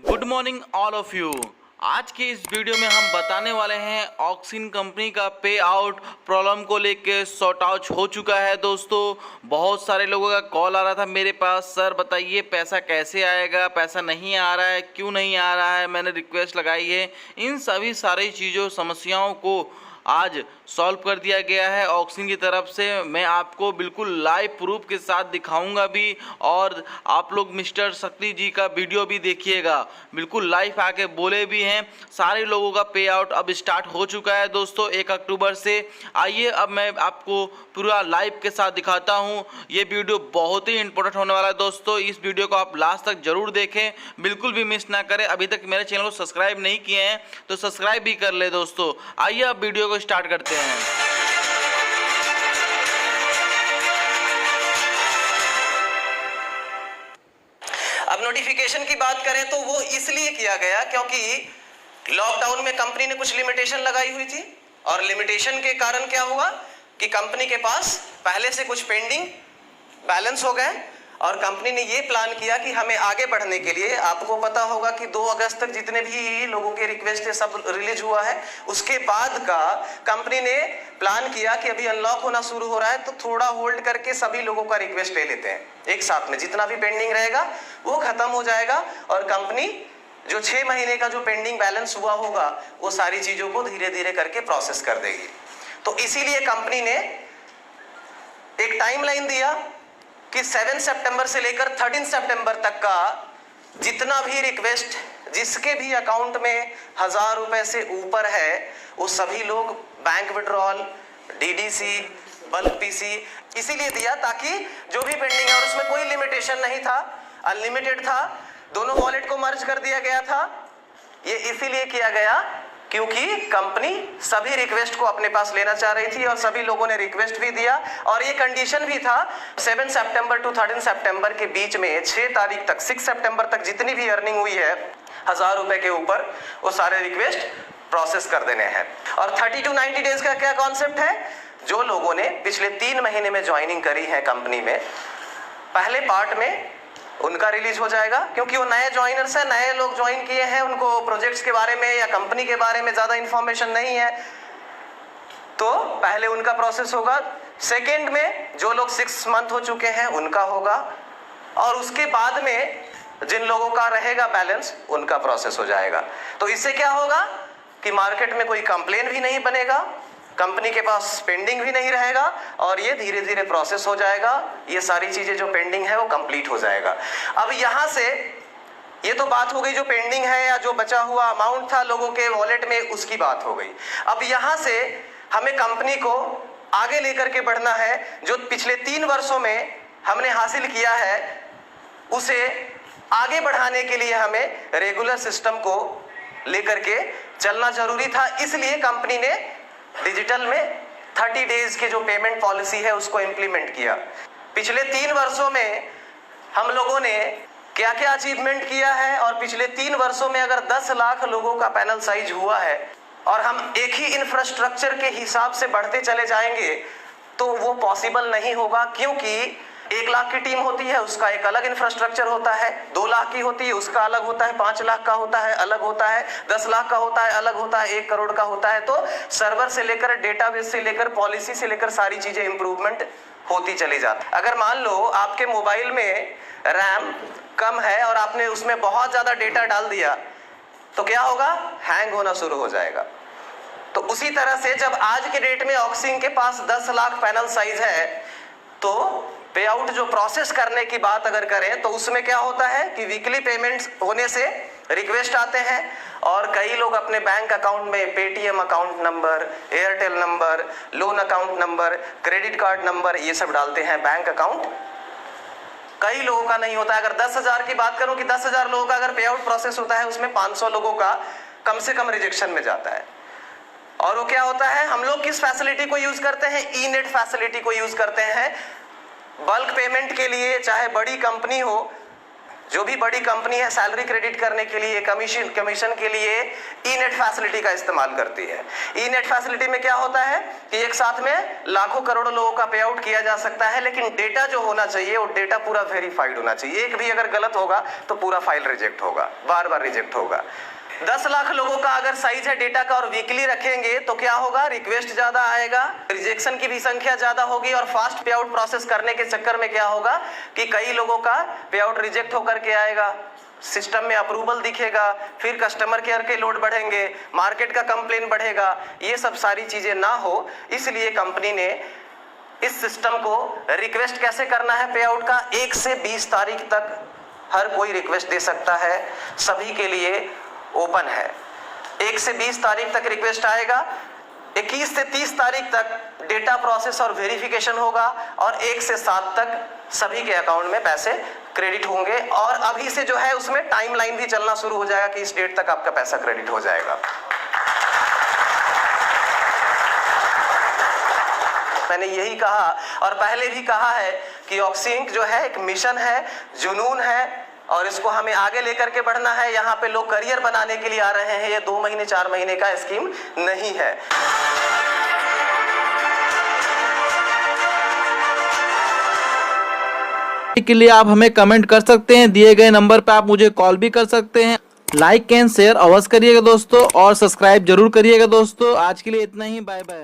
Good morning all of you. आज के इस वीडियो में हम बताने वाले हैं ऑक्सिन कंपनी का पे आउट प्रॉब्लम को लेके सॉर्ट आउट हो चुका है। दोस्तों बहुत सारे लोगों का कॉल आ रहा था मेरे पास, सर बताइए पैसा कैसे आएगा, पैसा नहीं आ रहा है, क्यों नहीं आ रहा है, मैंने रिक्वेस्ट लगाई है। इन सभी सारी चीज़ों समस्याओं को आज सॉल्व कर दिया गया है ऑक्सिन की तरफ से। मैं आपको बिल्कुल लाइव प्रूफ के साथ दिखाऊंगा भी, और आप लोग मिस्टर शक्ति जी का वीडियो भी देखिएगा, बिल्कुल लाइव आके बोले भी हैं। सारे लोगों का पे आउट अब स्टार्ट हो चुका है दोस्तों 1 अक्टूबर से। आइए अब मैं आपको पूरा लाइव के साथ दिखाता हूँ। ये वीडियो बहुत ही इंपॉर्टेंट होने वाला है दोस्तों, इस वीडियो को आप लास्ट तक जरूर देखें, बिल्कुल भी मिस ना करें। अभी तक मेरे चैनल को सब्सक्राइब नहीं किए हैं तो सब्सक्राइब भी कर ले दोस्तों। आइए अब वीडियो को स्टार्ट करते हैं। अब नोटिफिकेशन की बात करें तो वो इसलिए किया गया क्योंकि लॉकडाउन में कंपनी ने कुछ लिमिटेशन लगाई हुई थी, और लिमिटेशन के कारण क्या हुआ कि कंपनी के पास पहले से कुछ पेंडिंग बैलेंस हो गए, और कंपनी ने ये प्लान किया कि हमें आगे बढ़ने के लिए, आपको पता होगा कि 2 अगस्त तक जितने भी लोगों के रिक्वेस्ट है सब रिलीज हुआ है। उसके बाद का कंपनी ने प्लान किया कि अभी अनलॉक होना शुरू हो रहा है तो थोड़ा होल्ड करके सभी लोगों का रिक्वेस्ट ले लेते हैं एक साथ में, जितना भी पेंडिंग रहेगा वो खत्म हो जाएगा, और कंपनी जो 6 महीने का जो पेंडिंग बैलेंस हुआ होगा वो सारी चीजों को धीरे धीरे करके प्रोसेस कर देगी। तो इसीलिए कंपनी ने एक टाइमलाइन दिया कि 7 सितंबर से लेकर 13 सितंबर तक का जितना भी रिक्वेस्ट जिसके भी अकाउंट में 1000 रुपए से ऊपर है वो सभी लोग bank withdrawal, DDC, bulk PC इसीलिए दिया ताकि जो भी पेंडिंग है, और उसमें कोई लिमिटेशन नहीं था, अनलिमिटेड था, दोनों वॉलेट को मर्ज कर दिया गया था। ये इसीलिए किया गया क्योंकि कंपनी सभी रिक्वेस्ट को अपने पास लेना चाह रही थी, और सभी लोगों ने रिक्वेस्ट भी दिया, और ये कंडीशन भी था 7 सितंबर टू 13 सितंबर के बीच में 6 तारीख तक 6 सितंबर तक जितनी भी अर्निंग हुई है 1000 रुपए के ऊपर, वो सारे रिक्वेस्ट प्रोसेस कर देने हैं। और 30 टू 90 डेज का क्या कॉन्सेप्ट है, जो लोगों ने पिछले 3 महीने में ज्वाइनिंग करी है कंपनी में, पहले पार्ट में उनका रिलीज हो जाएगा, क्योंकि वो नए ज्वाइनर्स हैं, नए लोग ज्वाइन किए हैं, उनको प्रोजेक्ट्स के बारे में या कंपनी के बारे में ज्यादा इंफॉर्मेशन नहीं है, तो पहले उनका प्रोसेस होगा। सेकेंड में जो लोग 6 मंथ हो चुके हैं उनका होगा, और उसके बाद में जिन लोगों का रहेगा बैलेंस उनका प्रोसेस हो जाएगा। तो इससे क्या होगा कि मार्केट में कोई कंप्लेन भी नहीं बनेगा, कंपनी के पास पेंडिंग भी नहीं रहेगा, और ये धीरे धीरे प्रोसेस हो जाएगा। ये सारी चीजें जो पेंडिंग है वो कंप्लीट हो जाएगा। अब यहां से ये तो बात हो गई जो पेंडिंग है या जो बचा हुआ अमाउंट था लोगों के वॉलेट में, उसकी बात हो गई। अब यहां से हमें कंपनी को आगे लेकर के बढ़ना है। जो पिछले 3 वर्षों में हमने हासिल किया है उसे आगे बढ़ाने के लिए हमें रेगुलर सिस्टम को लेकर के चलना जरूरी था। इसलिए कंपनी ने डिजिटल में 30 डेज के जो पेमेंट पॉलिसी है उसको इंप्लीमेंट किया। पिछले 3 वर्षों में हम लोगों ने क्या क्या अचीवमेंट किया है, और पिछले 3 वर्षों में अगर 10 लाख लोगों का पैनल साइज हुआ है और हम एक ही इंफ्रास्ट्रक्चर के हिसाब से बढ़ते चले जाएंगे तो वो पॉसिबल नहीं होगा, क्योंकि 1 लाख की टीम होती है उसका एक अलग इंफ्रास्ट्रक्चर होता है, 2 लाख की होती है उसका अलग होता है, 5 लाख का होता है अलग होता है, 10 लाख का होता है अलग होता है, 1 करोड़ का होता है। तो सर्वर से लेकर डेटाबेस से लेकर पॉलिसी से लेकर सारी चीजें इंप्रूवमेंट होती चली जाती। अगर मान लो आपके मोबाइल में रैम कम है और आपने उसमें बहुत ज्यादा डेटा डाल दिया तो क्या होगा, हैंग होना शुरू हो जाएगा। तो उसी तरह से जब आज के डेट में ऑक्सिन के पास 10 लाख पैनल साइज है तो पे आउट जो प्रोसेस करने की बात अगर करें तो उसमें क्या होता है कि वीकली पेमेंट्स होने से रिक्वेस्ट आते हैं, और कई लोग अपने बैंक अकाउंट में Paytm account number, Airtel number, loan account number, credit card number ये सब डालते हैं बैंक अकाउंट। कई लोगों का नहीं होता है। अगर 10,000 की बात करूं कि 10,000 लोगों का अगर पे आउट प्रोसेस होता है उसमें 500 लोगों का कम से कम रिजेक्शन में जाता है। और वो क्या होता है, हम लोग किस फैसिलिटी को यूज करते हैं, ई नेट फैसिलिटी को यूज करते हैं बल्क पेमेंट के लिए। चाहे बड़ी कंपनी हो, जो भी बड़ी कंपनी है सैलरी क्रेडिट करने के लिए, कमीशन के लिए ई नेट फैसिलिटी का इस्तेमाल करती है। ई नेट फैसिलिटी में क्या होता है कि एक साथ में लाखों करोड़ों लोगों का पे आउट किया जा सकता है, लेकिन डेटा जो होना चाहिए वो डेटा पूरा वेरीफाइड होना चाहिए। एक भी अगर गलत होगा तो पूरा फाइल रिजेक्ट होगा, बार बार रिजेक्ट होगा। 10 लाख लोगों का अगर साइज है डेटा का और वीकली रखेंगे तो क्या होगा, रिक्वेस्ट ज्यादा आएगा, रिजेक्शन की भी संख्या ज्यादा होगी, और फास्ट पे आउट प्रोसेस करने के चक्कर में क्या होगा कि कई लोगों का पे आउट रिजेक्ट होकर के आएगा, सिस्टम में अप्रूवल दिखेगा, फिर कस्टमर केयर के लोड बढ़ेंगे, मार्केट का कंप्लेन बढ़ेगा। ये सब सारी चीजें ना हो, इसलिए कंपनी ने इस सिस्टम को रिक्वेस्ट कैसे करना है पे आउट का, 1 से 20 तारीख तक हर कोई रिक्वेस्ट दे सकता है, सभी के लिए ओपन है। 1 से 20 तारीख तक रिक्वेस्ट आएगा, 21 से 30 तारीख तक डेटा प्रोसेस और वेरिफिकेशन होगा, और 1 से 7 तक सभी के अकाउंट में पैसे क्रेडिट होंगे। और अभी से जो है उसमें टाइमलाइन भी चलना शुरू हो जाएगा कि इस डेट तक आपका पैसा क्रेडिट हो जाएगा। मैंने यही कहा और पहले भी कहा है कि ऑक्सीइंक जो है एक मिशन है, जुनून है, और इसको हमें आगे लेकर के बढ़ना है। यहाँ पे लोग करियर बनाने के लिए आ रहे हैं, ये 2 महीने 4 महीने का स्कीम नहीं है। के लिए आप हमें कमेंट कर सकते हैं, दिए गए नंबर पे आप मुझे कॉल भी कर सकते हैं। लाइक एंड शेयर अवश्य करिएगा दोस्तों, और सब्सक्राइब जरूर करिएगा दोस्तों। आज के लिए इतना ही, बाय बाय।